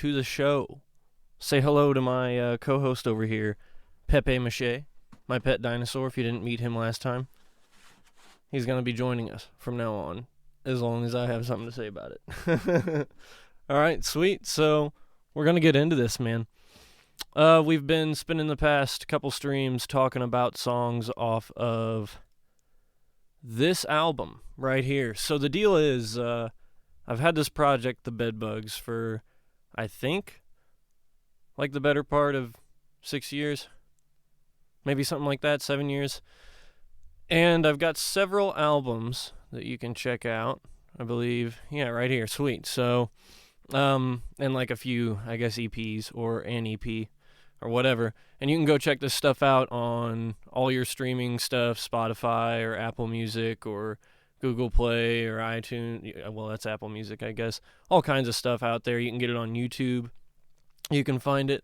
to the show. Say hello to my co-host over here, Pepe Mache, my pet dinosaur, if you didn't meet him last time. He's going to be joining us from now on, as long as I have something to say about it. All right, sweet. So we're going to get into this, man. We've been spending the past couple streams talking about songs off of this album right here. So the deal is, I've had this project, The Bedbugs, for, I think, like the better part of 6 years. Maybe something like that, 7 years. And I've got several albums that you can check out, I believe. Yeah, right here, sweet. So, and like a few, I guess, EPs or an EP or whatever. And you can go check this stuff out on all your streaming stuff, Spotify or Apple Music or Google Play or iTunes. Well, that's Apple Music, I guess. All kinds of stuff out there. You can get it on YouTube. You can find it.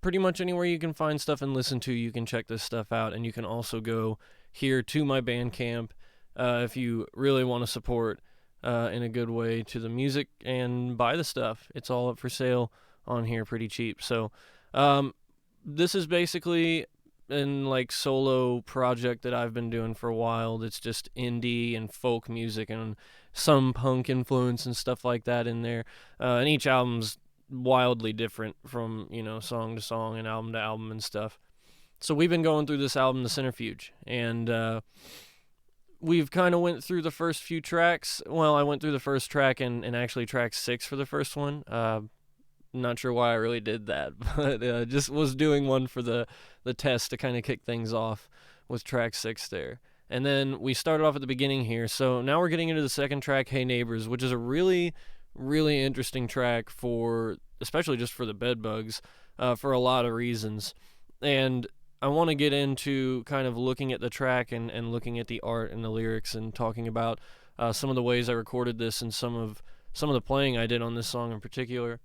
Pretty much anywhere you can find stuff and listen to, you can check this stuff out. And you can also go here to my Bandcamp if you really want to support in a good way to the music and buy the stuff. It's all up for sale on here pretty cheap. So this is basically an like solo project that I've been doing for a while. It's just indie and folk music and some punk influence and stuff like that in there. And each album's wildly different from, song to song and album to album and stuff. So we've been going through this album, The Centrifuge, and we've kind of went through the first few tracks. Well, I went through the first track and actually track 6 for the first one. Not sure why I really did that, but just was doing one for the test to kind of kick things off with track 6 there. And then we started off at the beginning here, so now we're getting into the second track, Hey Neighbors, which is a really, really interesting track especially just for the Bedbugs, for a lot of reasons. And I want to get into kind of looking at the track and looking at the art and the lyrics and talking about some of the ways I recorded this and some of the playing I did on this song in particular.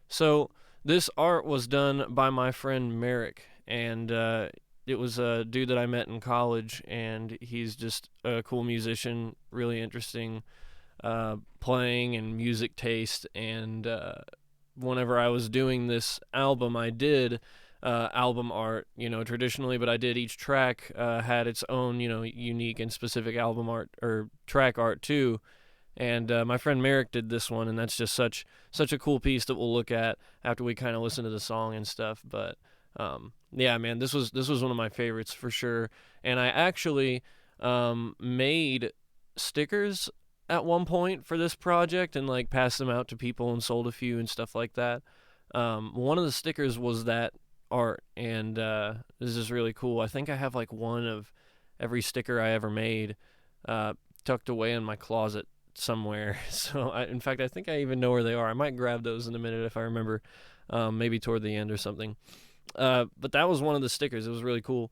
So this art was done by my friend Merrick, and it was a dude that I met in college, and he's just a cool musician, really interesting playing and music taste. And whenever I was doing this album, I did album art, traditionally, but I did each track had its own, unique and specific album art or track art too. And my friend Merrick did this one, and that's just such a cool piece that we'll look at after we kind of listen to the song and stuff. But yeah, man, this was one of my favorites for sure. And I actually made stickers at one point for this project and like passed them out to people and sold a few and stuff like that. One of the stickers was that art, and this is really cool. I think I have like one of every sticker I ever made tucked away in my closet somewhere. So in fact, I think I even know where they are. I might grab those in a minute if I remember, maybe toward the end or something. But that was one of the stickers. It was really cool.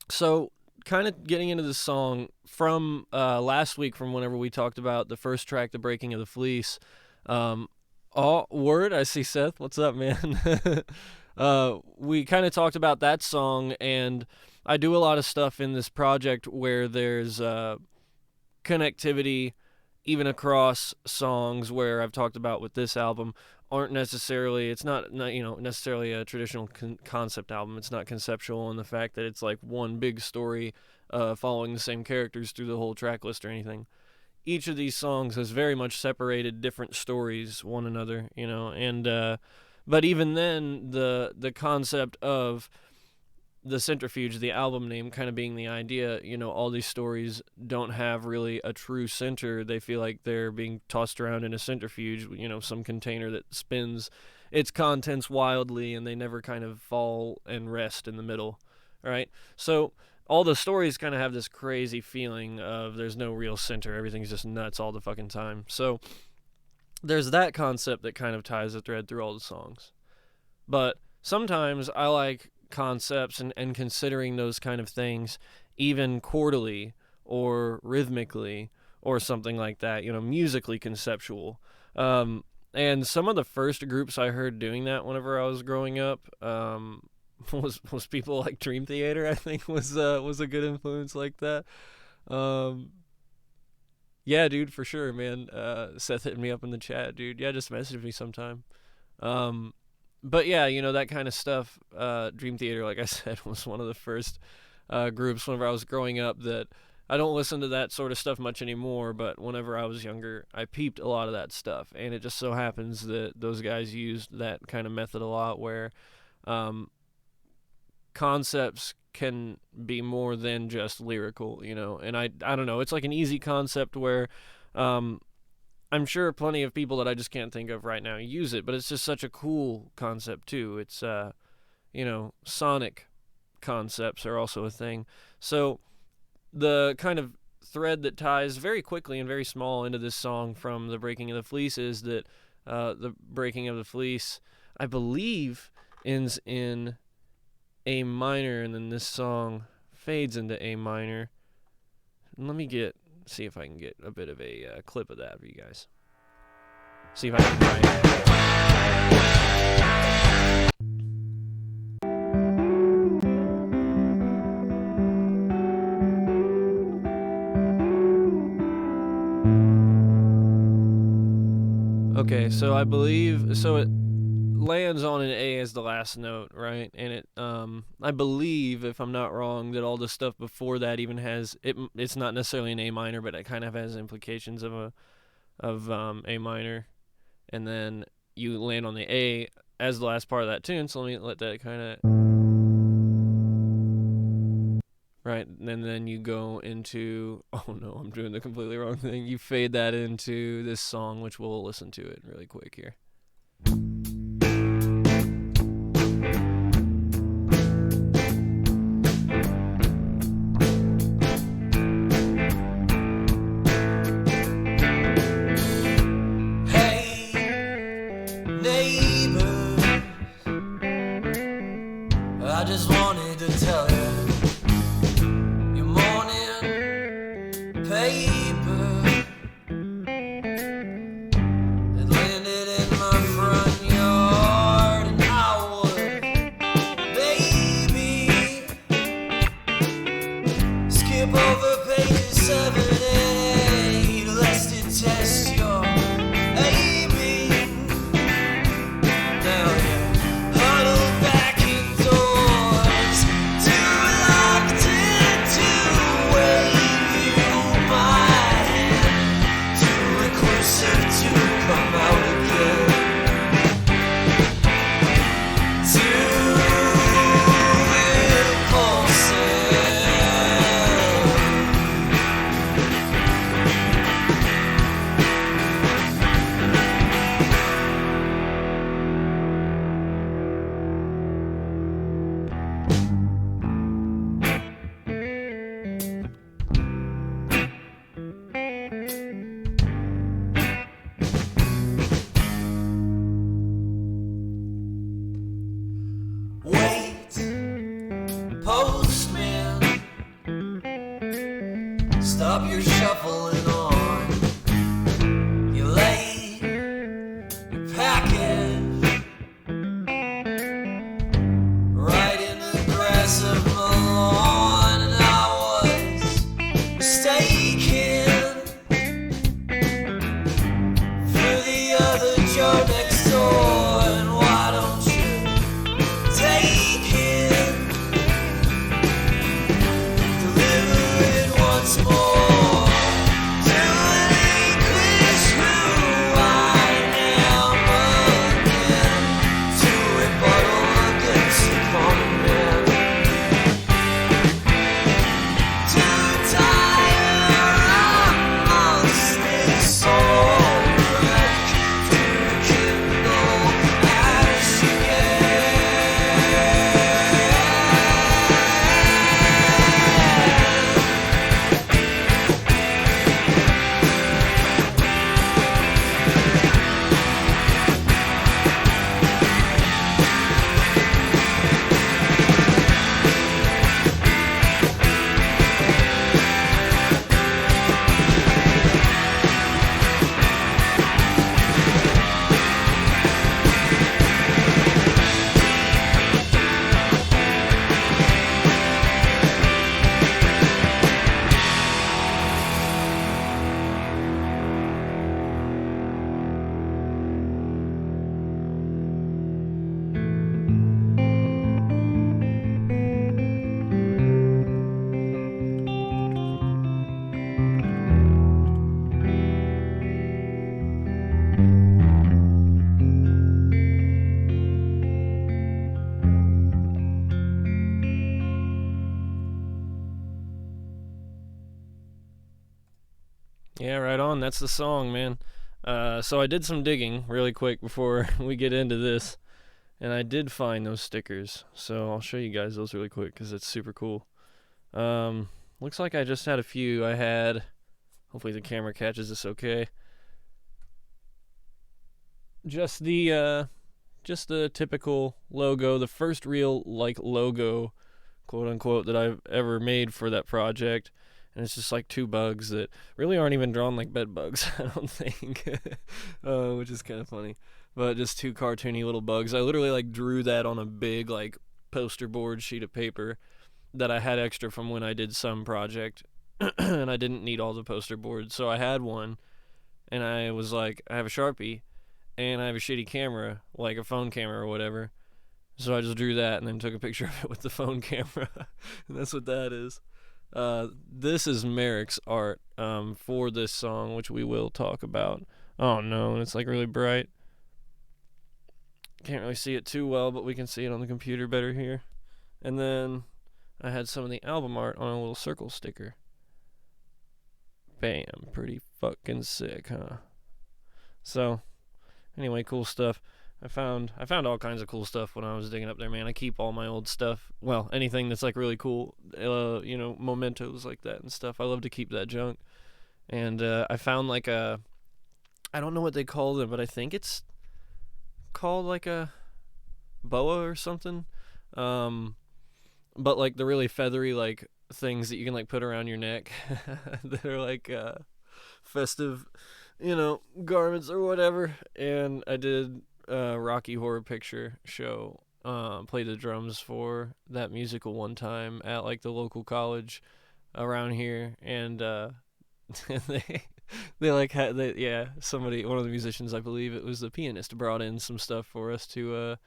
So kind of getting into the song from last week, from whenever we talked about the first track, The Breaking of the Fleece. Word, I see Seth. What's up, man? We kind of talked about that song, and I do a lot of stuff in this project where there's connectivity even across songs, where I've talked about with this album aren't necessarily, it's not necessarily a traditional concept album. It's not conceptual in the fact that it's like one big story following the same characters through the whole track list or anything. Each of these songs has very much separated different stories one another, and but even then, the concept of the Centrifuge, the album name, kind of being the idea, all these stories don't have really a true center. They feel like they're being tossed around in a centrifuge, some container that spins its contents wildly, and they never kind of fall and rest in the middle, right? So all the stories kind of have this crazy feeling of there's no real center. Everything's just nuts all the fucking time. So there's that concept that kind of ties the thread through all the songs. But sometimes I like concepts and considering those kind of things even chordally or rhythmically or something like that, musically conceptual. And some of the first groups I heard doing that whenever I was growing up was people like Dream Theater, I think was a good influence like that. Yeah, Yeah, dude, for sure, man. Seth hit me up in the chat, dude. Yeah, just message me sometime. Um, but yeah, that kind of stuff. Dream Theater, like I said, was one of the first groups whenever I was growing up that I don't listen to that sort of stuff much anymore, but whenever I was younger, I peeped a lot of that stuff. And it just so happens that those guys used that kind of method a lot where concepts can be more than just lyrical, and I don't know, it's like an easy concept where I'm sure plenty of people that I just can't think of right now use it, but it's just such a cool concept too. It's sonic concepts are also a thing. So the kind of thread that ties very quickly and very small into this song from The Breaking of the Fleece is that The Breaking of the Fleece, I believe, ends in A minor, and then this song fades into A minor. Let me see if I can get a bit of a clip of that for you guys. See if I can Okay, so I believe it lands on an A as the last note, right? And it I believe, if I'm not wrong, that all the stuff before that even has it's not necessarily an A minor, but it kind of has implications of A minor, and then you land on the A as the last part of that tune. So let me let that kind of right, and then you go into, oh no, I'm doing the completely wrong thing. You fade that into this song, which we'll listen to it really quick here. I just wanted to tell you, your morning paper had landed in my front yard, and I would, baby, skip over pages 7 and 8 lest it test your aiming. Now you're huddled back indoors, too reluctant to wave you my hand, too reclusive to come out again, too impulsive. Wait, postman, stop your shuffling on. You laid your package right in the grass of my lawn, and I was mistaken for the other Joe next door. And why don't you take it, deliver it once more, relinquish who I am again, to rebuttal against the common man, to tire amongst this soul wreck, to that's the song, man. So I did some digging really quick before we get into this, and I did find those stickers. So I'll show you guys those really quick because it's super cool. Looks like I just had a few. I had, hopefully the camera catches this okay. Just the typical logo, the first real like logo, quote unquote, that I've ever made for that project. And it's just like two bugs that really aren't even drawn like bed bugs, I don't think, which is kind of funny. But just two cartoony little bugs. I literally like drew that on a big like poster board sheet of paper that I had extra from when I did some project, and I didn't need all the poster boards, so I had one, and I was like, I have a Sharpie, and I have a shitty camera, like a phone camera or whatever. So I just drew that and then took a picture of it with the phone camera, and that's what that is. This is Merrick's art for this song, which we will talk about. Oh no, and it's like really bright. Can't really see it too well, but we can see it on the computer better here. And then I had some of the album art on a little circle sticker. Bam, pretty fucking sick, huh? So, anyway, cool stuff. I found all kinds of cool stuff when I was digging up there, man. I keep all my old stuff. Well, anything that's like really cool, mementos like that and stuff. I love to keep that junk. And I found like I don't know what they call them, but I think it's called like a boa or something. But like the really feathery like things that you can like put around your neck that are like festive, garments or whatever. And I did Rocky Horror Picture Show, played the drums for that musical one time at like the local college around here, and they like had somebody, one of the musicians, I believe it was the pianist, brought in some stuff for us to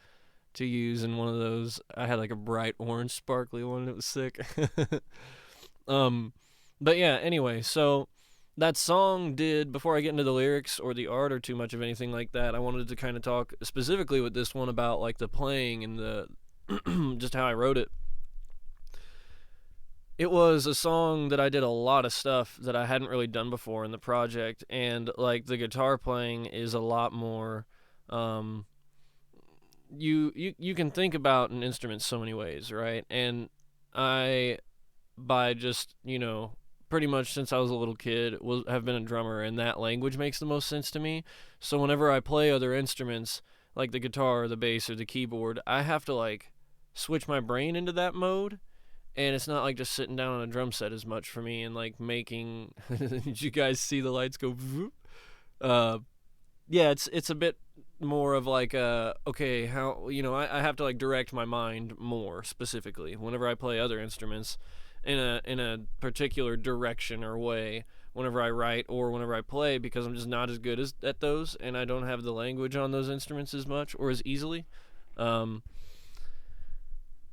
use in one of those. I had like a bright orange sparkly one. It was sick. But yeah, anyway, so that song did, before I get into the lyrics or the art or too much of anything like that, I wanted to kind of talk specifically with this one about like the playing and the just how I wrote it. It was a song that I did a lot of stuff that I hadn't really done before in the project, and like the guitar playing is a lot more you can think about an instrument so many ways, right? And I, by just pretty much since I was a little kid, have been a drummer, and that language makes the most sense to me. So whenever I play other instruments like the guitar or the bass or the keyboard, I have to like switch my brain into that mode, and it's not like just sitting down on a drum set as much for me and like making did you guys see the lights go yeah, it's a bit more of like okay, how I have to like direct my mind more specifically whenever I play other instruments in a particular direction or way whenever I write or whenever I play, because I'm just not as good at those, and I don't have the language on those instruments as much or as easily.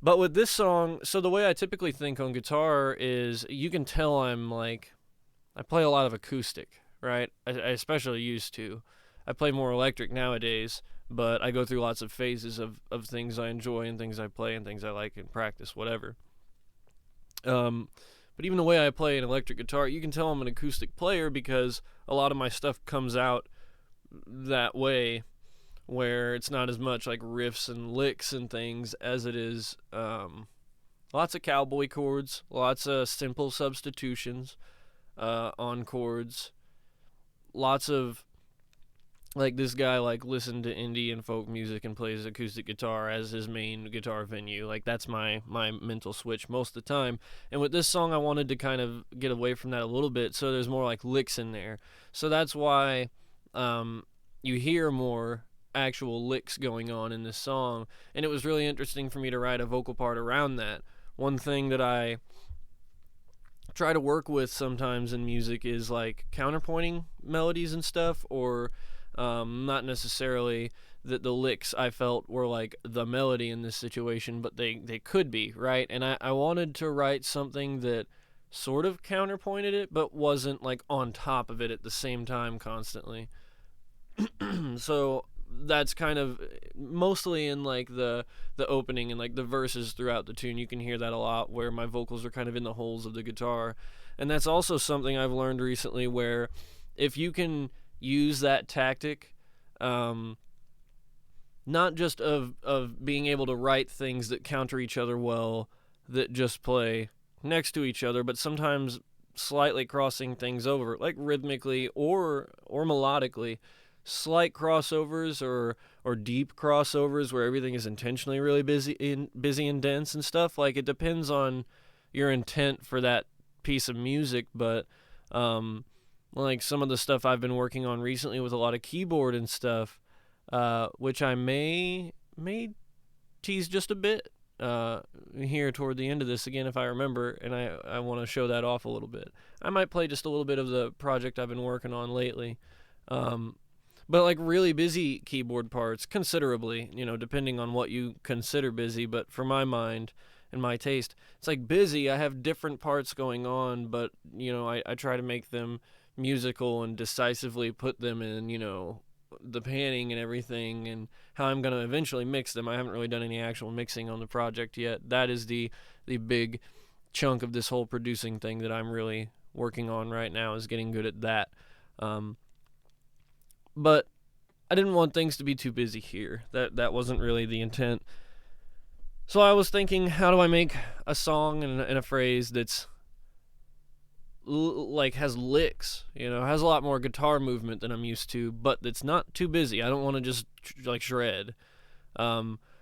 But with this song, so the way I typically think on guitar is, you can tell I play a lot of acoustic, right? I especially used to. I play more electric nowadays, but I go through lots of phases of things I enjoy and things I play and things I like in practice, whatever. But even the way I play an electric guitar, you can tell I'm an acoustic player because a lot of my stuff comes out that way, where it's not as much like riffs and licks and things as it is lots of cowboy chords, lots of simple substitutions on chords, lots of like this guy like listened to indie and folk music and plays acoustic guitar as his main guitar venue. Like that's my mental switch most of the time. And with this song I wanted to kind of get away from that a little bit, so there's more like licks in there. So that's why you hear more actual licks going on in this song, and it was really interesting for me to write a vocal part around that. One thing that I try to work with sometimes in music is like counterpointing melodies and stuff, or not necessarily that the licks I felt were like the melody in this situation, but they could be, right? And I wanted to write something that sort of counterpointed it, but wasn't like on top of it at the same time constantly. So that's kind of mostly in like the opening and like the verses throughout the tune. You can hear that a lot, where my vocals are kind of in the holes of the guitar. And that's also something I've learned recently, where if you can use that tactic, um, not just of being able to write things that counter each other well, that just play next to each other, but sometimes slightly crossing things over, like rhythmically or melodically, slight crossovers or deep crossovers where everything is intentionally really busy and dense and stuff. Like, it depends on your intent for that piece of music, but like some of the stuff I've been working on recently with a lot of keyboard and stuff, which I may tease just a bit here toward the end of this again if I remember, and I want to show that off a little bit. I might play just a little bit of the project I've been working on lately. But like really busy keyboard parts, considerably, depending on what you consider busy, but for my mind and my taste, it's like busy. I have different parts going on, but, I try to make them musical and decisively put them in, the panning and everything and how I'm going to eventually mix them. I haven't really done any actual mixing on the project yet. That is the big chunk of this whole producing thing that I'm really working on right now, is getting good at that. But I didn't want things to be too busy here. That wasn't really the intent. So I was thinking, how do I make a song and a phrase that's like has licks, has a lot more guitar movement than I'm used to, but it's not too busy. I don't want to just like shred.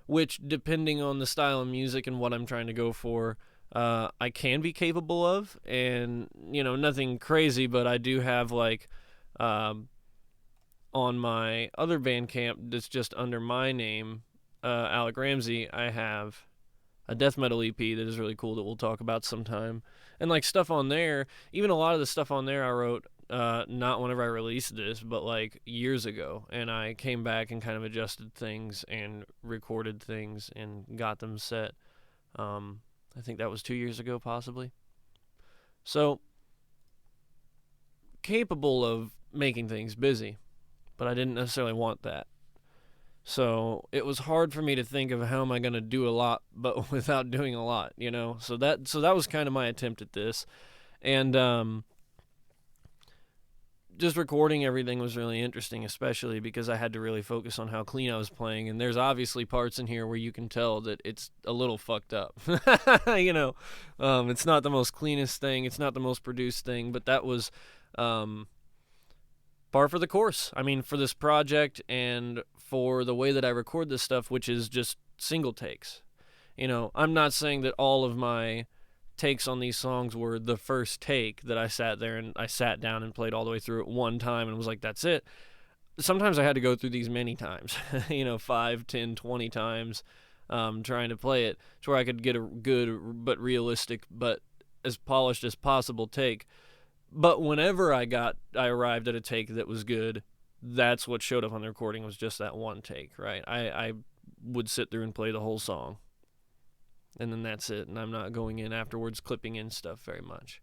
Which, depending on the style of music and what I'm trying to go for, I can be capable of, and nothing crazy, but I do have like on my other Bandcamp that's just under my name, Alec Ramsey, I have a death metal EP that is really cool that we'll talk about sometime. And like stuff on there, even a lot of the stuff on there I wrote not whenever I released this, but like years ago. And I came back and kind of adjusted things and recorded things and got them set. I think that was 2 years ago, possibly. So, capable of making things busy, but I didn't necessarily want that. So it was hard for me to think of how am I going to do a lot, but without doing a lot, So that was kind of my attempt at this, and just recording everything was really interesting, especially because I had to really focus on how clean I was playing. And there's obviously parts in here where you can tell that it's a little fucked up. It's not the most cleanest thing, it's not the most produced thing, but that was par for the course. I mean, for this project and for the way that I record this stuff, which is just single takes. I'm not saying that all of my takes on these songs were the first take that I sat there and I sat down and played all the way through it one time and was like, that's it. Sometimes I had to go through these many times, 5, 10, 20 times, trying to play it to where I could get a good but realistic but as polished as possible take. But whenever I arrived at a take that was good, that's what showed up on the recording, was just that one take, right? I would sit through and play the whole song, and then that's it, and I'm not going in afterwards clipping in stuff very much.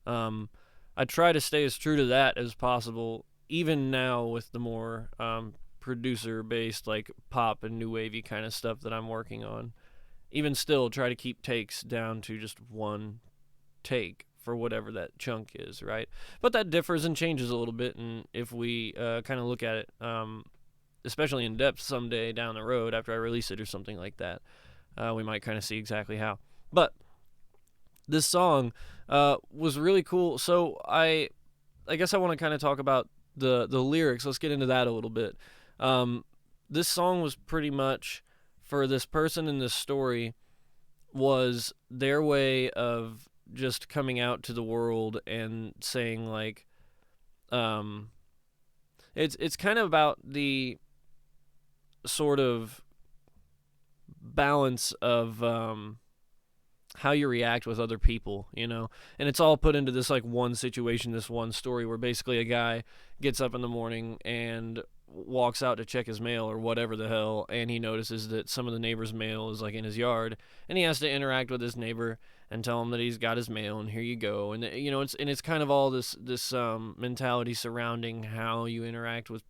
I try to stay as true to that as possible, even now with the more producer-based, like pop and new wavy kind of stuff that I'm working on. Even still, try to keep takes down to just one take for whatever that chunk is, right? But that differs and changes a little bit, and if we kind of look at it, especially in depth someday down the road after I release it or something like that, we might kind of see exactly how. But this song was really cool. So I guess I want to kind of talk about the lyrics. Let's get into that a little bit. This song was pretty much, for this person in this story, was their way of just coming out to the world and saying, like, it's kind of about the sort of balance of how you react with other people, and it's all put into this like one situation, this one story, where basically a guy gets up in the morning and walks out to check his mail or whatever the hell, and he notices that some of the neighbor's mail is like in his yard, and he has to interact with his neighbor and tell him that he's got his mail and here you go. And it's kind of all this mentality surrounding how you interact with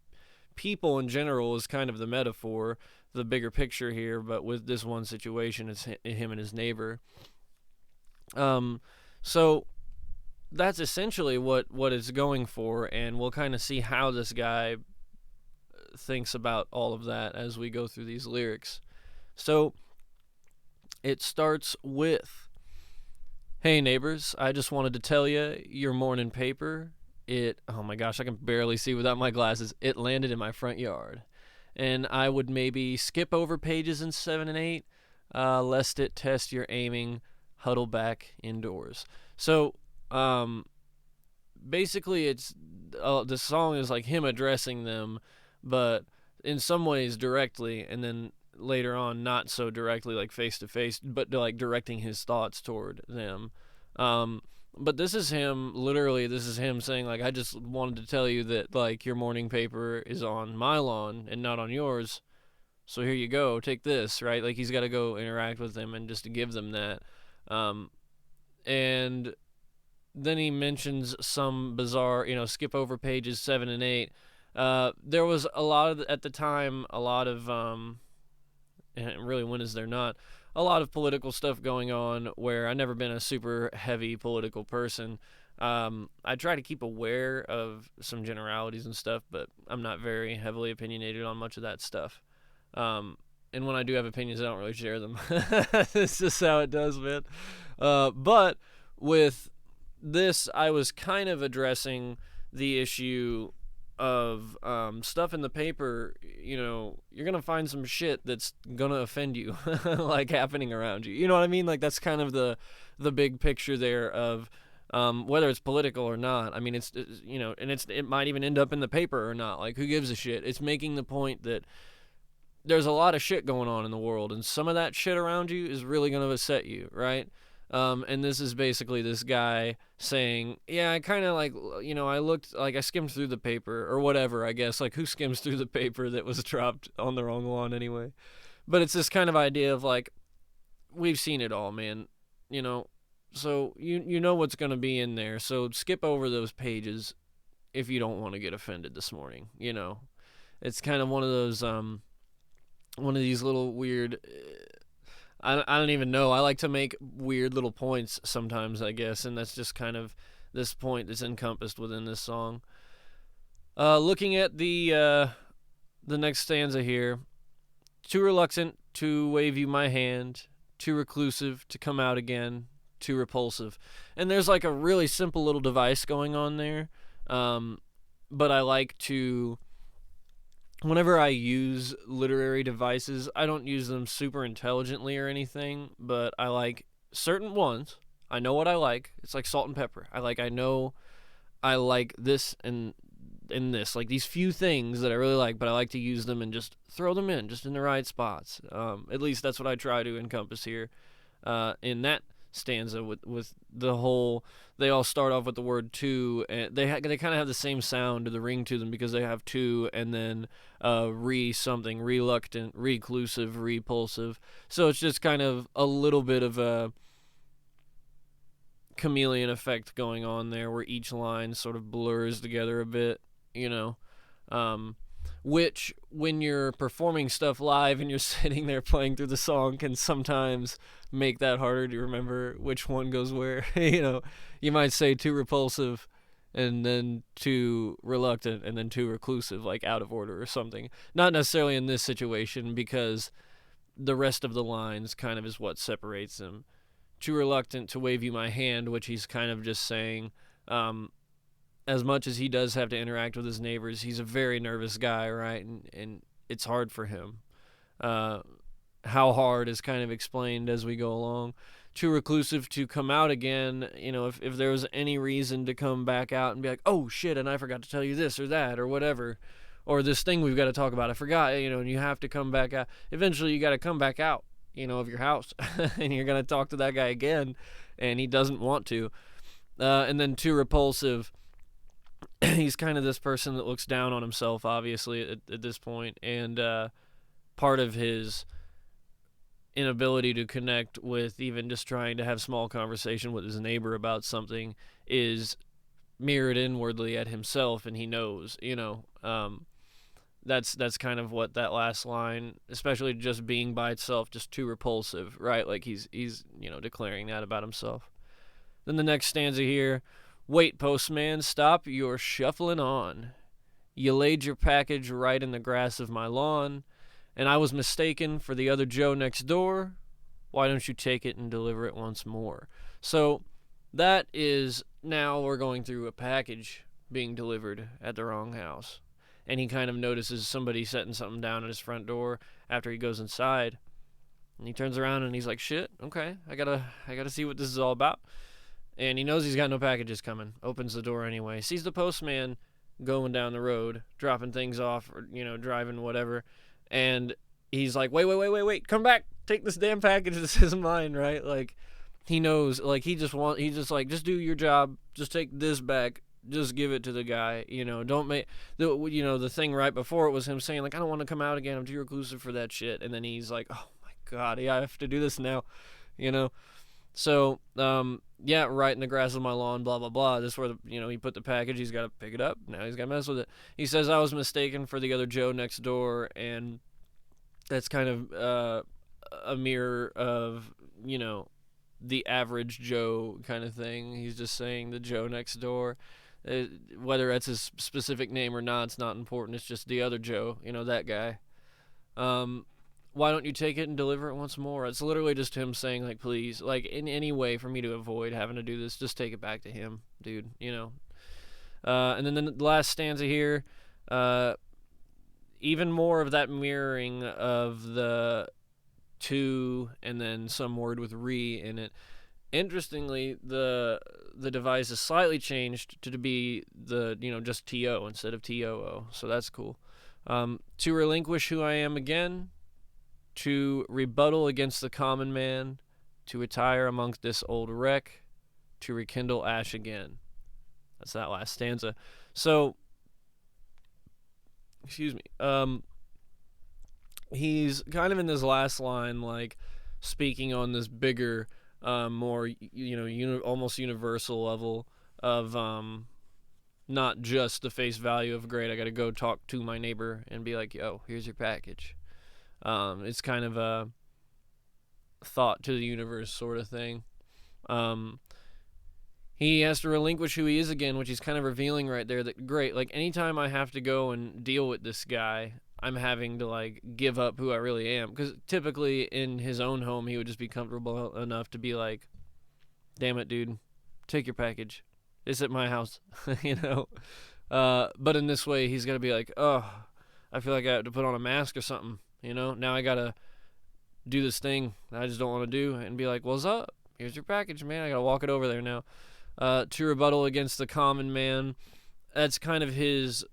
people in general is kind of the metaphor, the bigger picture here. But with this one situation, it's him and his neighbor. So that's essentially what it's going for, and we'll kind of see how this guy thinks about all of that as we go through these lyrics. So it starts with, "Hey neighbors, I just wanted to tell you your morning paper. Oh my gosh, I can barely see without my glasses. It landed in my front yard. And I would maybe skip over pages in 7 and 8, lest it test your aiming. Huddle back indoors." So, basically, the song is like him addressing them, but in some ways directly, and then later on not so directly, like face to face, but like directing his thoughts toward them. Um, but this is him, literally, this is him saying, like, "I just wanted to tell you that, like, your morning paper is on my lawn and not on yours. So here you go, take this," right? Like, he's got to go interact with them and just to give them that. Um, and then he mentions some bizarre, skip over pages 7 and 8. There was a lot of, at the time, a lot of, and really, when is there not, a lot of political stuff going on where I've never been a super heavy political person. I try to keep aware of some generalities and stuff, but I'm not very heavily opinionated on much of that stuff. And when I do have opinions, I don't really share them. It's just how it does, man. But with this, I was kind of addressing the issue of stuff in the paper. You're gonna find some shit that's gonna offend you, like happening around you. You know what I mean? Like, that's kind of the big picture there of whether it's political or not. I mean, it's and it might even end up in the paper or not. Like, who gives a shit? It's making the point that there's a lot of shit going on in the world, and some of that shit around you is really gonna upset you, right? And this is basically this guy saying, yeah, I kind of like, I looked, like, I skimmed through the paper or whatever, I guess. Like, who skims through the paper that was dropped on the wrong lawn anyway? But it's this kind of idea of, like, we've seen it all, man. So you know what's going to be in there. So skip over those pages if you don't want to get offended this morning. It's kind of one of those, one of these little weird, I don't even know. I like to make weird little points sometimes, I guess, and that's just kind of this point that's encompassed within this song. Looking at the next stanza here, "Too reluctant to wave you my hand, too reclusive to come out again, too repulsive." And there's like a really simple little device going on there, but I like to, whenever I use literary devices, I don't use them super intelligently or anything, but I like certain ones. I know what I like. It's like salt and pepper. I know I like this and this, like these few things that I really like, but I like to use them and just throw them in, just in the right spots. At least that's what I try to encompass here in that stanza with the whole. They all start off with the word "to," and they kind of have the same sound to the ring to them because they have "to" and then something, reluctant, reclusive, repulsive. So it's just kind of a little bit of a chameleon effect going on there, where each line sort of blurs together a bit, which, when you're performing stuff live and you're sitting there playing through the song, can sometimes make that harder to remember which one goes where. You might say "too repulsive" and then "too reluctant" and then "too reclusive," like out of order or something. Not necessarily in this situation, because the rest of the lines kind of is what separates them. "Too reluctant to wave you my hand," which he's kind of just saying, as much as he does have to interact with his neighbors, he's a very nervous guy, right? And it's hard for him. How hard is kind of explained as we go along. "Too reclusive to come out again," if there was any reason to come back out and be like, "Oh shit, and I forgot to tell you this or that or whatever, or this thing we've got to talk about, I forgot," and you have to come back out. Eventually you got to come back out, of your house, and you're going to talk to that guy again, and he doesn't want to. And then "too repulsive," he's kind of this person that looks down on himself, obviously, at this point, and part of his inability to connect with even just trying to have small conversation with his neighbor about something is mirrored inwardly at himself, and he knows, that's kind of what that last line, especially just being by itself, just too repulsive, right? Like he's declaring that about himself. Then the next stanza here, Wait, postman, stop your shuffling on. You laid your package right in the grass of my lawn, and I was mistaken for the other Joe next door. Why don't you take it and deliver it once more? So that is, now we're going through a package being delivered at the wrong house. And he kind of notices somebody setting something down at his front door after he goes inside. And he turns around and he's like, shit, okay, I gotta see what this is all about. And he knows he's got no packages coming. Opens the door anyway. Sees the postman going down the road, dropping things off, or, driving whatever. And he's like, wait, come back. Take this damn package. This isn't mine, right? Like, he knows, like, just do your job. Just take this back. Just give it to the guy, don't make, the thing right before it was him saying, like, I don't want to come out again. I'm too reclusive for that shit. And then he's like, oh my God, yeah, I have to do this now, So, yeah, right in the grass of my lawn, blah, blah, blah. This is where, he put the package. He's got to pick it up. Now he's got to mess with it. He says, I was mistaken for the other Joe next door, and that's kind of a mirror of, the average Joe kind of thing. He's just saying the Joe next door. Whether that's his specific name or not, it's not important. It's just the other Joe, that guy. Why don't you take it and deliver it once more? It's literally just him saying, like, please, like, in any way for me to avoid having to do this, just take it back to him, dude, And then the last stanza here, even more of that mirroring of the to and then some word with re in it. Interestingly, the device is slightly changed to be the, just TO instead of TOO, so that's cool. To relinquish who I am again, to rebuttal against the common man, to retire amongst this old wreck, to rekindle ash again. That's that last stanza. So, excuse me, he's kind of in this last line, like, speaking on this bigger, more, almost universal level of, not just the face value of, great, I gotta go talk to my neighbor and be like, yo, here's your package. It's kind of a thought to the universe sort of thing. He has to relinquish who he is again, which he's kind of revealing right there, that, great, like, anytime I have to go and deal with this guy, I'm having to, like, give up who I really am. Because typically in his own home, he would just be comfortable enough to be like, damn it, dude, take your package. It's at my house, But in this way, he's got to be like, oh, I feel like I have to put on a mask or something, Now I got to do this thing that I just don't want to do and be like, what's up? Here's your package, man. I got to walk it over there now. To rebuttal against the common man, that's kind of his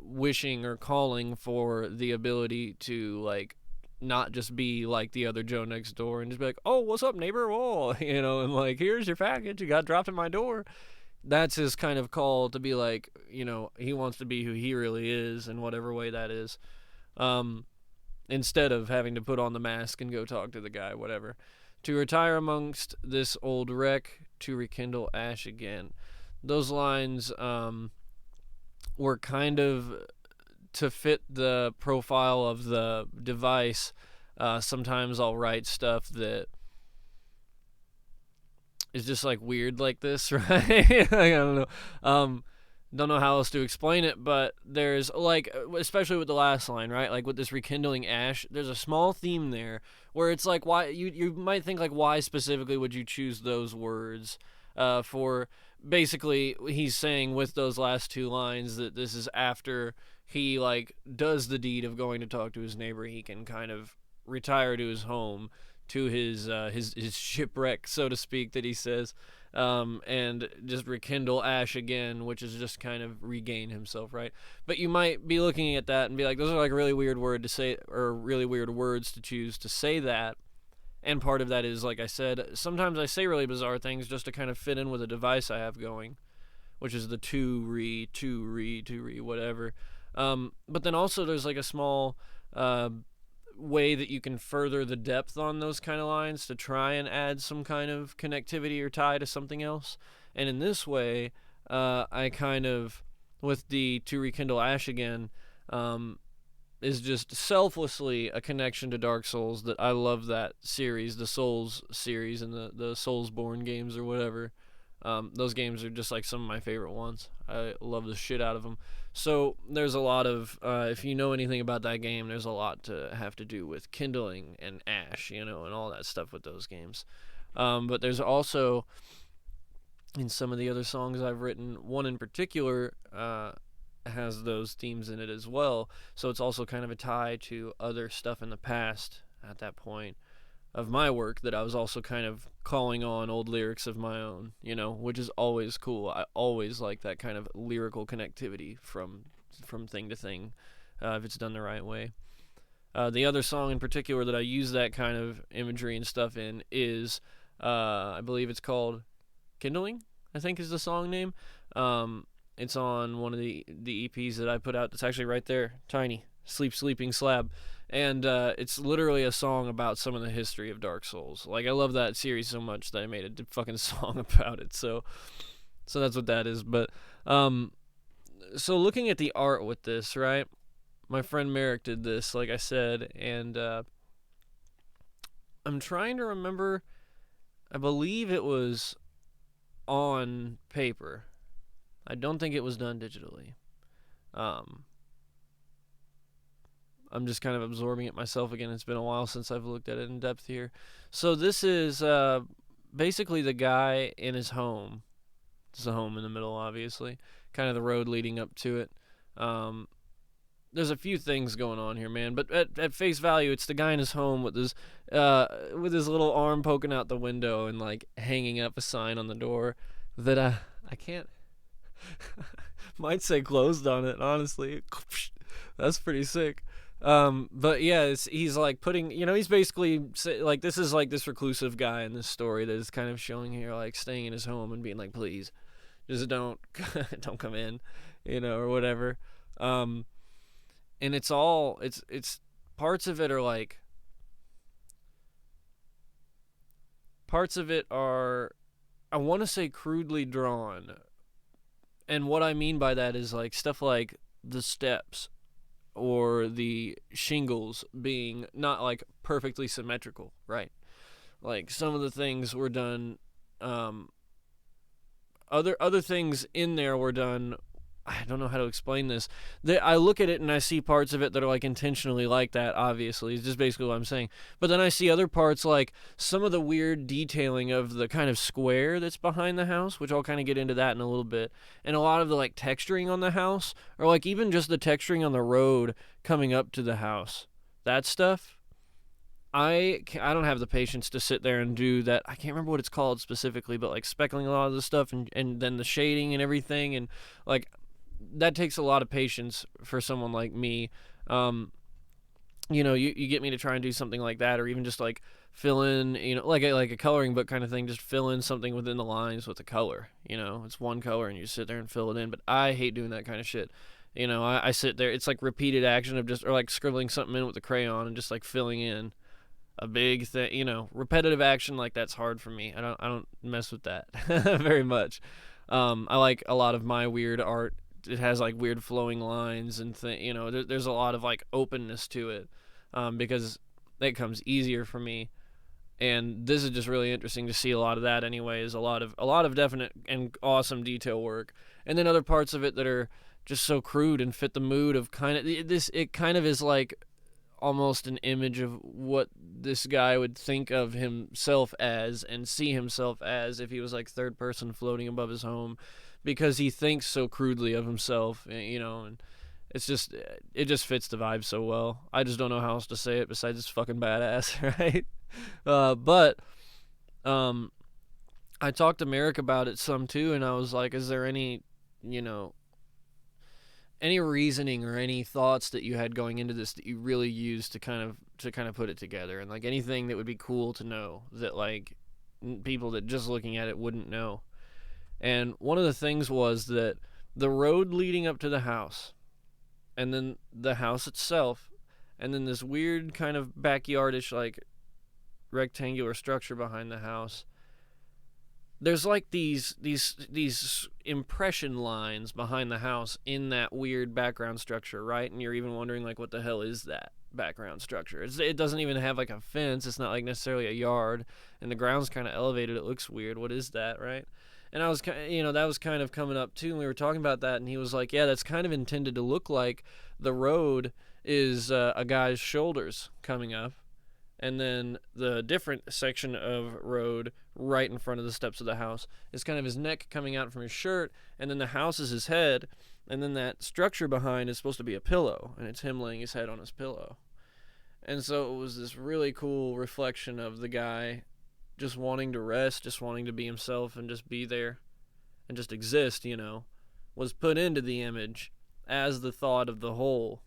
wishing or calling for the ability to, like, not just be like the other Joe next door and just be like, oh, what's up, neighbor? Oh, and like, here's your package. You got dropped at my door. That's his kind of call to be like, he wants to be who he really is in whatever way that is. Instead of having to put on the mask and go talk to the guy, whatever. To retire amongst this old wreck, to rekindle ash again. Those lines were kind of to fit the profile of the device. Sometimes I'll write stuff that is just, like, weird like this, right? I don't know. Don't know how else to explain it, but there's, like, especially with the last line, right? Like, with this rekindling ash, there's a small theme there where it's like, why you might think, like, why specifically would you choose those words for, basically, he's saying with those last two lines that this is after he, like, does the deed of going to talk to his neighbor. He can kind of retire to his home, to his shipwreck, so to speak, that he says, and just rekindle ash again, which is just kind of regain himself, right? But you might be looking at that and be like, those are, like, really weird word to say, or really weird words to choose to say that. And part of that is, like I said, sometimes I say really bizarre things just to kind of fit in with a device I have going, which is the to re, whatever. But then also there's, like, a small way that you can further the depth on those kind of lines to try and add some kind of connectivity or tie to something else. And in this way, I kind of, with the to rekindle ash again, is just selflessly a connection to Dark Souls. That I love that series, the Souls series, and the Soulsborne games or whatever. Those games are just like some of my favorite ones. I love the shit out of them. So there's a lot of, if you know anything about that game, there's a lot to have to do with kindling and ash, and all that stuff with those games. But there's also, in some of the other songs I've written, one in particular has those themes in it as well. So it's also kind of a tie to other stuff in the past at that point of my work that I was also kind of calling on old lyrics of my own, which is always cool. I always like that kind of lyrical connectivity from thing to thing, if it's done the right way. The other song in particular that I use that kind of imagery and stuff in is, I believe it's called Kindling, I think is the song name. It's on one of the EPs that I put out. It's actually right there, tiny, Sleeping Slab. And it's literally a song about some of the history of Dark Souls. Like, I love that series so much that I made a fucking song about it. So that's what that is. But so looking at the art with this, right? My friend Merrick did this, like I said, and I'm trying to remember. I believe it was on paper. I don't think it was done digitally. I'm just kind of absorbing it myself again. It's been a while since I've looked at it in depth here. So this is basically the guy in his home. There's a home in the middle, obviously. Kind of the road leading up to it. There's a few things going on here, man. But at face value, it's the guy in his home with his little arm poking out the window and like hanging up a sign on the door that I can't. Might say closed on it, honestly. That's pretty sick. But yeah, he's like putting, he's basically like, this is like this reclusive guy in this story that is kind of showing here, like staying in his home and being like, please, just don't come in, or whatever. And it's parts of it are, I want to say crudely drawn. And what I mean by that is like stuff like the steps or the shingles being not like perfectly symmetrical, right? Like some of the things were done, other things in there were done. I don't know how to explain this. I look at it and I see parts of it that are like intentionally like that, obviously. It's just basically what I'm saying. But then I see other parts like some of the weird detailing of the kind of square that's behind the house, which I'll kind of get into that in a little bit. And a lot of the like texturing on the house, or like even just the texturing on the road coming up to the house. That stuff. I don't have the patience to sit there and do that. I can't remember what it's called specifically, but like speckling a lot of the stuff and then the shading and everything, and like that takes a lot of patience for someone like me. You get me to try and do something like that, or even just like fill in, like a coloring book kind of thing, just fill in something within the lines with the color. It's one color and you sit there and fill it in. But I hate doing that kind of shit. I sit there. It's like repeated action of just, or like scribbling something in with the crayon and just like filling in a big thing. Repetitive action like that's hard for me. I don't mess with that very much. I like a lot of my weird art. It has like weird flowing lines and there's a lot of like openness to it, because that comes easier for me. And this is just really interesting to see a lot of that. Anyways, a lot of definite and awesome detail work, and then other parts of it that are just so crude and fit the mood of kind of this. It kind of is like almost an image of what this guy would think of himself as and see himself as if he was like third person floating above his home, because he thinks so crudely of himself, and it just fits the vibe so well. I just don't know how else to say it besides it's fucking badass, right? But I talked to Merrick about it some too, and I was like, is there any reasoning or any thoughts that you had going into this that you really used to kind of put it together, and like anything that would be cool to know that like people that just looking at it wouldn't know? And one of the things was that the road leading up to the house, and then the house itself, and then this weird kind of backyardish like rectangular structure behind the house, there's like these impression lines behind the house in that weird background structure, right? And you're even wondering like, what the hell is that background structure? It doesn't even have like a fence. It's not like necessarily a yard, and the ground's kind of elevated. It looks weird. What is that, right? And I was, that was kind of coming up too, and we were talking about that, and he was like, yeah, that's kind of intended to look like the road is a guy's shoulders coming up, and then the different section of road right in front of the steps of the house is kind of his neck coming out from his shirt, and then the house is his head, and then that structure behind is supposed to be a pillow, and it's him laying his head on his pillow. And so it was this really cool reflection of the guy just wanting to rest, just wanting to be himself and just be there and just exist, was put into the image as the thought of the whole.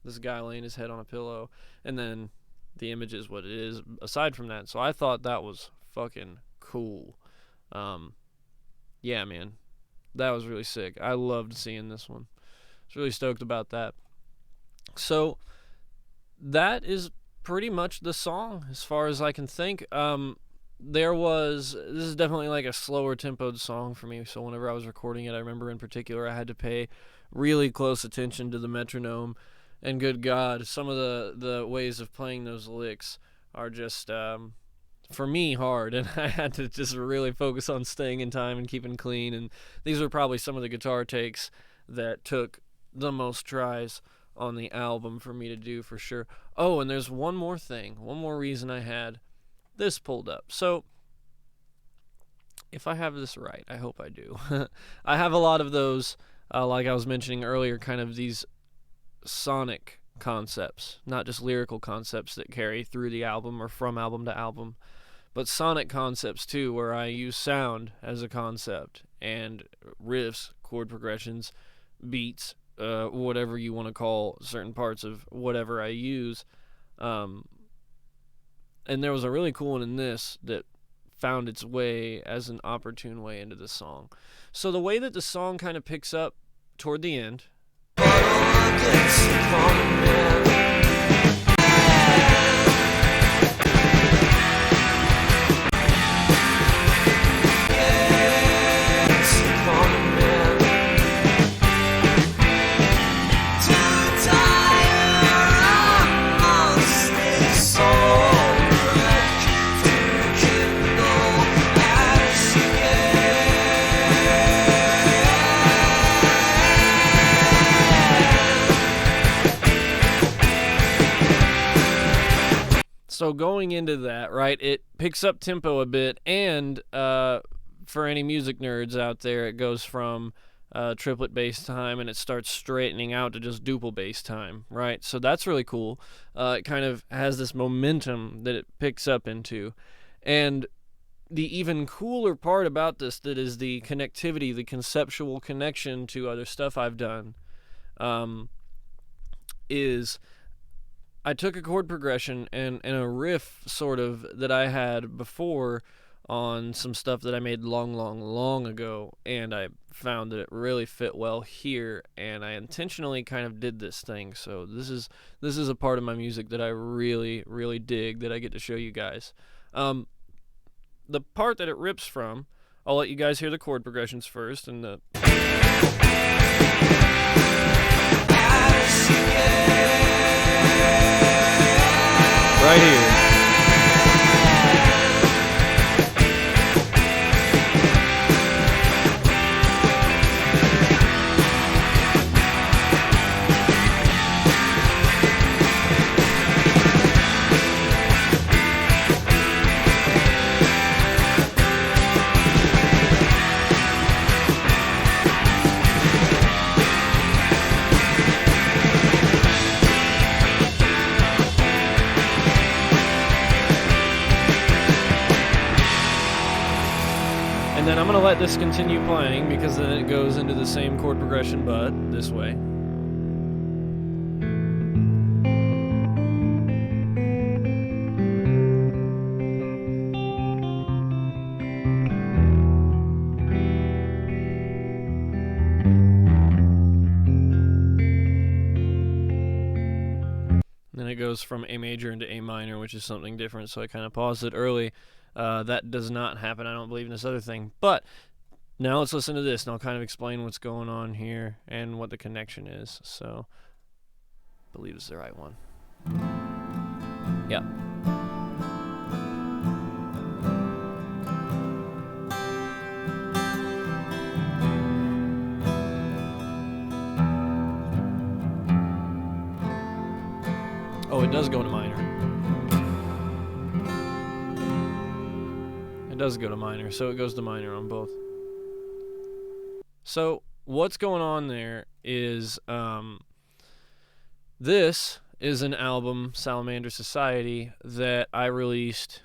This guy laying his head on a pillow, and then the image is what it is aside from that. So I thought that was fucking cool. Yeah, man. That was really sick. I loved seeing this one. I was really stoked about that. So that is pretty much the song as far as I can think. This is definitely like a slower tempoed song for me, so whenever I was recording it, I remember in particular I had to pay really close attention to the metronome, and good God, some of the ways of playing those licks are just, for me, hard, and I had to just really focus on staying in time and keeping clean, and these were probably some of the guitar takes that took the most tries on the album for me to do, for sure. Oh, and there's one more reason I had this pulled up. So, if I have this right, I hope I do. I have a lot of those, like I was mentioning earlier, kind of these sonic concepts, not just lyrical concepts that carry through the album or from album to album, but sonic concepts too, where I use sound as a concept, and riffs, chord progressions, beats, whatever you want to call certain parts of whatever I use. And there was a really cool one in this that found its way as an opportune way into this song. So the way that the song kind of picks up toward the end, so going into that, right, it picks up tempo a bit, and for any music nerds out there, it goes from triplet bass time, and it starts straightening out to just duple bass time, right? So that's really cool. It kind of has this momentum that it picks up into. And the even cooler part about this, that is the connectivity, the conceptual connection to other stuff I've done, is I took a chord progression and a riff sort of that I had before on some stuff that I made long ago, and I found that it really fit well here, and I intentionally kind of did this thing. So this is a part of my music that I really dig, that I get to show you guys. The part that it rips from, I'll let you guys hear the chord progressions first, and the right here. And then I'm going to let this continue playing, because then it goes into the same chord progression, but this way. Then it goes from A major into A minor, which is something different, so I kind of paused it early. That does not happen, I don't believe, in this other thing. But now let's listen to this, and I'll kind of explain what's going on here and what the connection is. So, I believe it's the right one. Yeah. it does go to minor. It does go to minor, so it goes to minor on both. So what's going on there is this is an album, Salamander Society, that I released,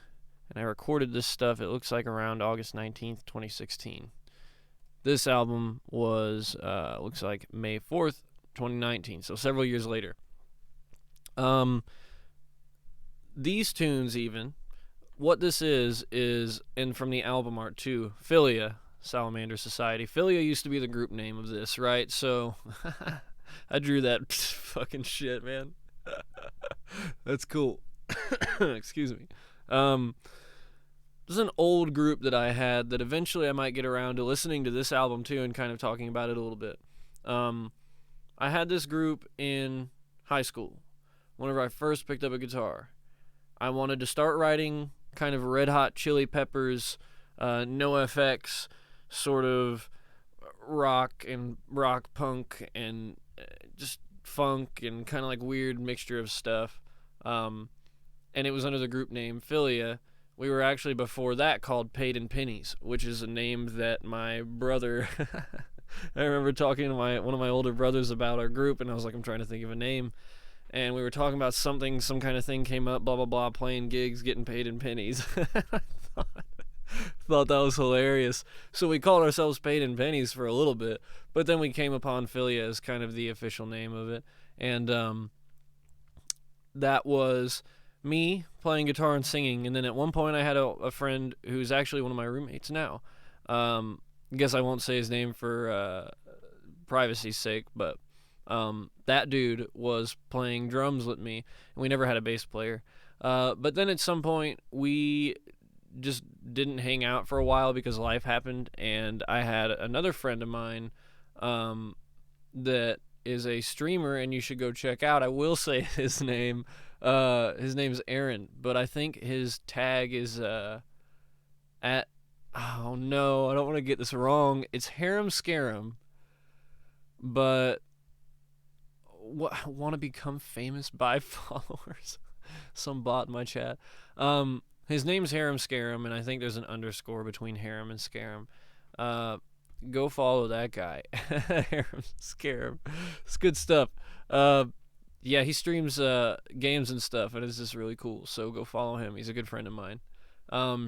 and I recorded this stuff, it looks like around August 19th, 2016. This album was, looks like May 4th, 2019, so several years later. These tunes even, what this is, and from the album art too, Philia, Salamander Society. Philia used to be the group name of this, right? So, I drew that fucking shit, man. That's cool. Excuse me. This is an old group that I had that eventually I might get around to listening to this album too and kind of talking about it a little bit. I had this group in high school whenever I first picked up a guitar. I wanted to start writing kind of Red Hot Chili Peppers, NoFX sort of rock and rock punk and just funk and kind of like weird mixture of stuff. And it was under the group name Philia. We were actually before that called Paid in Pennies, which is a name that my brother I remember talking to one of my older brothers about our group, and I was like, I'm trying to think of a name. And we were talking about something, some kind of thing came up, blah, blah, blah, playing gigs, getting paid in pennies. I thought that was hilarious. So we called ourselves Paid in Pennies for a little bit, but then we came upon Philia as kind of the official name of it. And that was me playing guitar and singing. And then at one point I had a friend who's actually one of my roommates now. I guess I won't say his name for privacy's sake, but that dude was playing drums with me, and we never had a bass player. But then at some point, we just didn't hang out for a while because life happened, and I had another friend of mine that is a streamer, and you should go check out. I will say his name. His name's Aaron, but I think his tag is at... Oh, no, I don't want to get this wrong. It's Harem Scarum, but... want to become famous by followers. Some bot in my chat. His name's Harem Scarum, and I think there's an underscore between Harem and Scarum. Go follow that guy. Harem Scarum. It's good stuff. Yeah, he streams games and stuff, and it's just really cool. So go follow him. He's a good friend of mine.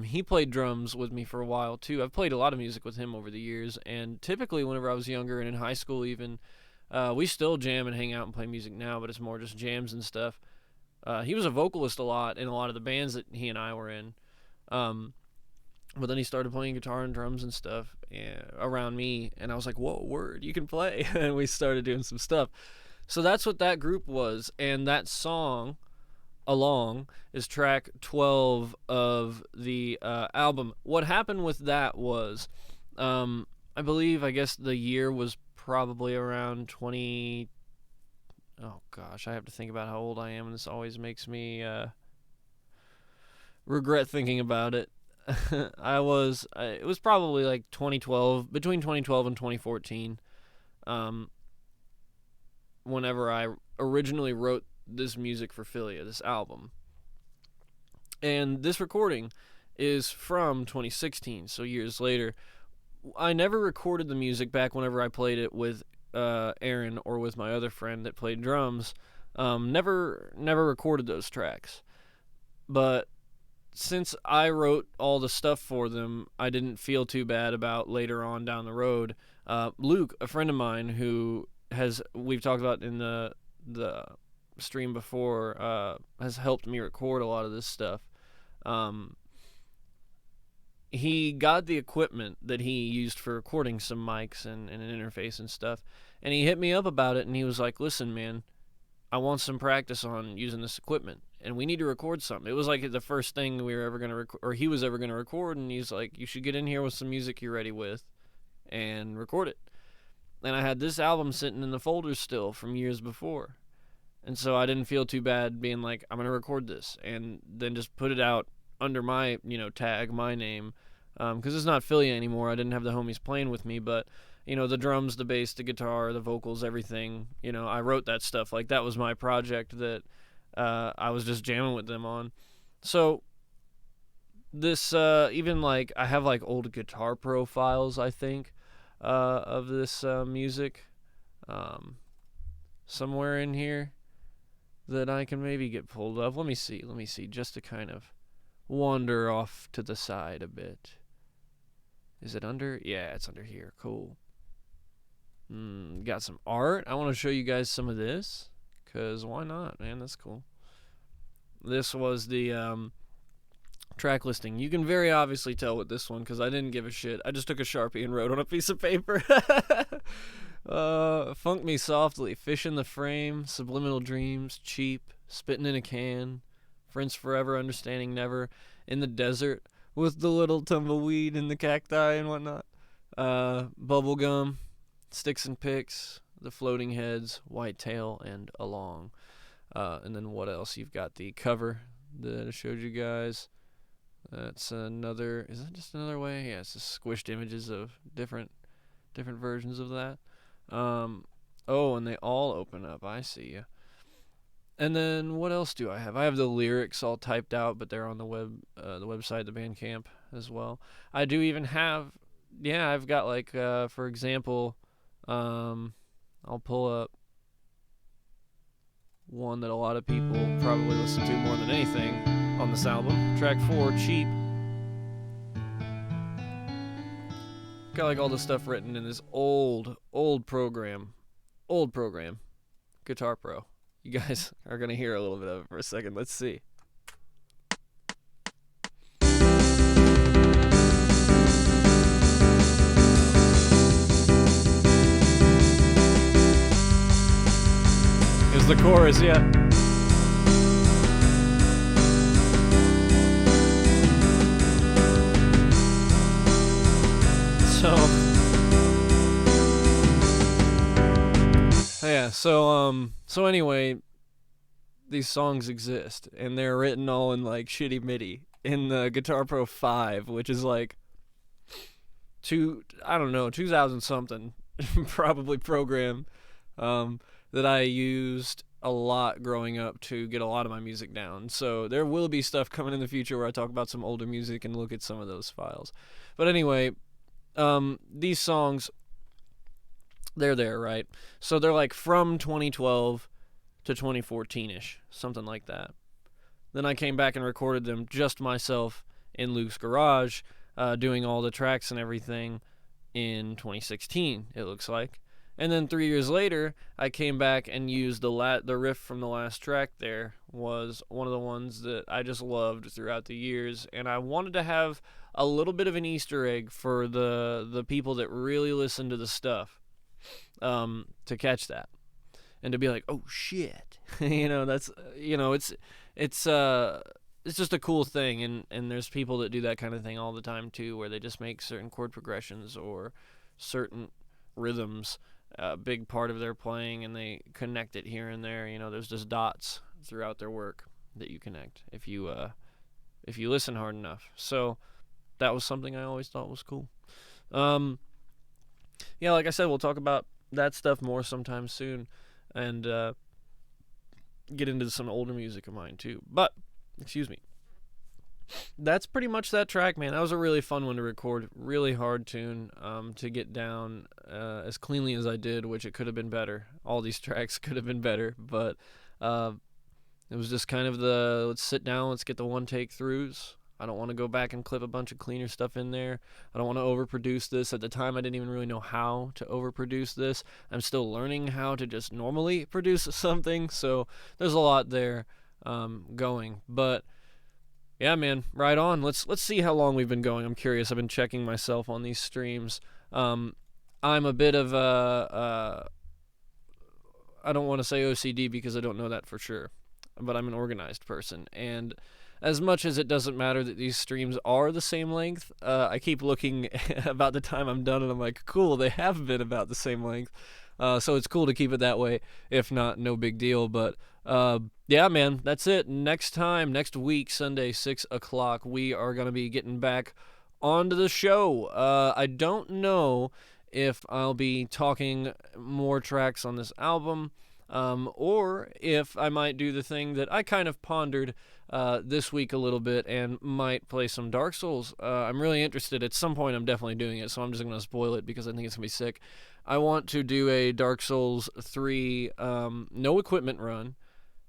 He played drums with me for a while too. I've played a lot of music with him over the years, and typically whenever I was younger and in high school even, we still jam and hang out and play music now, but it's more just jams and stuff. He was a vocalist a lot in a lot of the bands that he and I were in. But then he started playing guitar and drums and stuff around me, and I was like, whoa, word, you can play. And we started doing some stuff. So that's what that group was, and that song, Along, is track 12 of the album. What happened with that was, I guess the year was probably around 20... Oh gosh, I have to think about how old I am, and this always makes me regret thinking about it. It was probably like 2012, between 2012 and 2014, whenever I originally wrote this music for Philia, this album. And this recording is from 2016, so years later. I never recorded the music back whenever I played it with Aaron or with my other friend that played drums. Never recorded those tracks. But since I wrote all the stuff for them, I didn't feel too bad about later on down the road. Luke, a friend of mine who we've talked about in the stream before, has helped me record a lot of this stuff. He got the equipment that he used for recording some mics and an interface and stuff, and he hit me up about it, and he was like, listen, man, I want some practice on using this equipment, and we need to record something. It was like the first thing we were ever going to record, or he was ever going to record, and he's like, you should get in here with some music you're ready with and record it. And I had this album sitting in the folders still from years before, and so I didn't feel too bad being like, I'm going to record this, and then just put it out under my, tag, my name, because it's not Philia anymore. I didn't have the homies playing with me, but, the drums, the bass, the guitar, the vocals, everything, I wrote that stuff. Like, that was my project that I was just jamming with them on. So this even like I have like old Guitar Pro files, I think, of this music um, somewhere in here that I can maybe get pulled up. Let me see, just to kind of wander off to the side a bit. Is it under? Yeah, it's under here. Cool. Got some art. I want to show you guys some of this, because why not, man? That's cool. This was the track listing. You can very obviously tell with this one because I didn't give a shit. I just took a Sharpie and wrote on a piece of paper. Funk Me Softly, Fish in the Frame, Subliminal Dreams, Cheap, Spittin' in a Can, Friends Forever, Understanding Never, In the Desert, with the little tumbleweed and the cacti and whatnot. Bubblegum, Sticks and Picks, The Floating Heads, Whitetail, and Along. And then what else? You've got the cover that I showed you guys. That's another. Is that just another way? Yeah, it's just squished images of different versions of that. Oh, and they all open up. I see. And then what else do I have? I have the lyrics all typed out, but they're on the website, the Bandcamp as well. I do even have. Yeah, I've got like, for example, I'll pull up one that a lot of people probably listen to more than anything on this album. Track 4, Cheap. Got like all the stuff written in this old program. Guitar Pro. You guys are going to hear a little bit of it for a second. Let's see. Here's the chorus, yeah. So anyway, these songs exist, and they're written all in like shitty MIDI in the Guitar Pro 5, which is like 2000 something probably program that I used a lot growing up to get a lot of my music down. So there will be stuff coming in the future where I talk about some older music and look at some of those files. But anyway, these songs, they're there, right? So they're like from 2012 to 2014-ish, something like that. Then I came back and recorded them just myself in Luke's garage, doing all the tracks and everything in 2016, it looks like. And then 3 years later, I came back and used the riff from the last track. There was one of the ones that I just loved throughout the years, and I wanted to have a little bit of an Easter egg for the people that really listen to the stuff, to catch that and to be like, oh shit, that's it's just a cool thing, and there's people that do that kind of thing all the time too, where they just make certain chord progressions or certain rhythms a big part of their playing, and they connect it here and there. There's just dots throughout their work that you connect if you listen hard enough. So that was something I always thought was cool. Yeah, like I said, we'll talk about that stuff more sometime soon, and get into some older music of mine too. But excuse me, that's pretty much that track, man. That was a really fun one to record. Really hard tune to get down as cleanly as I did, which it could have been better. All these tracks could have been better, but it was just kind of let's sit down, let's get the one take throughs. I don't want to go back and clip a bunch of cleaner stuff in there. I don't want to overproduce this. At the time, I didn't even really know how to overproduce this. I'm still learning how to just normally produce something, so there's a lot there going. But yeah, man, right on. Let's see how long we've been going. I'm curious. I've been checking myself on these streams. I'm a bit of I don't want to say OCD because I don't know that for sure, but I'm an organized person, and as much as it doesn't matter that these streams are the same length, I keep looking about the time I'm done, and I'm like, cool, they have been about the same length. So it's cool to keep it that way. If not, no big deal. But yeah, man, that's it. Next week, Sunday, 6 o'clock, we are going to be getting back onto the show. I don't know if I'll be talking more tracks on this album. or if I might do the thing that I kind of pondered this week a little bit and might play some Dark Souls. I'm really interested. At some point, I'm definitely doing it, so I'm just going to spoil it because I think it's going to be sick. I want to do a Dark Souls 3 no equipment run.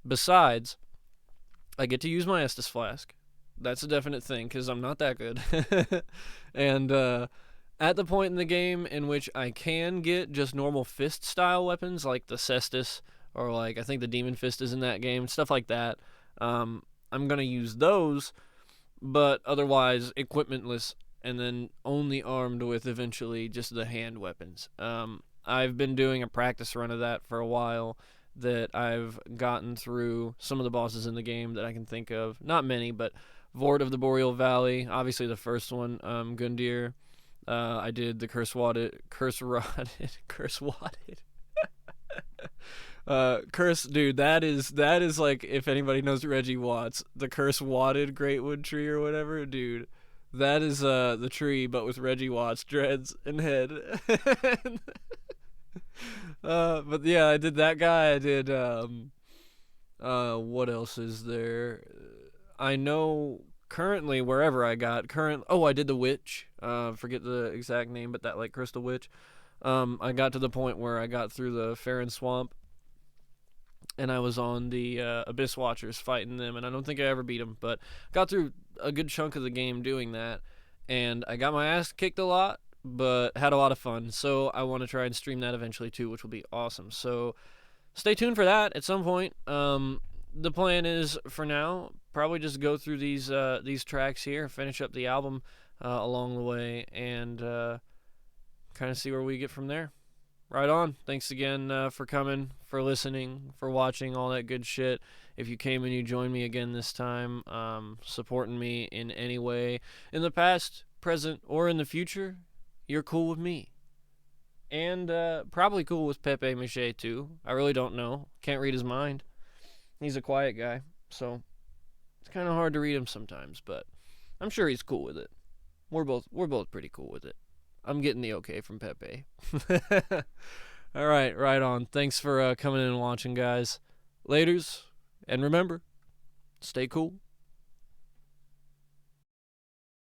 Besides, I get to use my Estus Flask. That's a definite thing because I'm not that good. And at the point in the game in which I can get just normal fist style weapons like the Cestus or like I think the Demon Fist is in that game, stuff like that. I'm gonna use those, but otherwise equipmentless, and then only armed with eventually just the hand weapons. I've been doing a practice run of that for a while. That I've gotten through some of the bosses in the game that I can think of. Not many, but Vord of the Boreal Valley, obviously the first one, Gundyr. I did the Curse Wadded, dude, that is like, if anybody knows Reggie Watts, the Curse Wadded Greatwood tree or whatever, dude, that is the tree, but with Reggie Watts dreads and head. But yeah, I did that guy. I did what else is there? I know currently wherever I got I did the witch. Forget the exact name, but that like crystal witch. I got to the point where I got through the Farron Swamp, and I was on the Abyss Watchers fighting them, and I don't think I ever beat them, but got through a good chunk of the game doing that, and I got my ass kicked a lot, but had a lot of fun. So I want to try and stream that eventually too, which will be awesome. So stay tuned for that at some point. The plan is for now probably just go through these tracks here, finish up the album along the way, and kind of see where we get from there. Right on. Thanks again for coming, for listening, for watching, all that good shit. If you came and you joined me again this time, supporting me in any way in the past, present, or in the future, you're cool with me. And probably cool with Pepe Miche too. I really don't know. Can't read his mind. He's a quiet guy, so it's kind of hard to read him sometimes, but I'm sure he's cool with it. We're both pretty cool with it. I'm getting the okay from Pepe. All right, right on. Thanks for coming in and watching, guys. Laters, and remember, stay cool.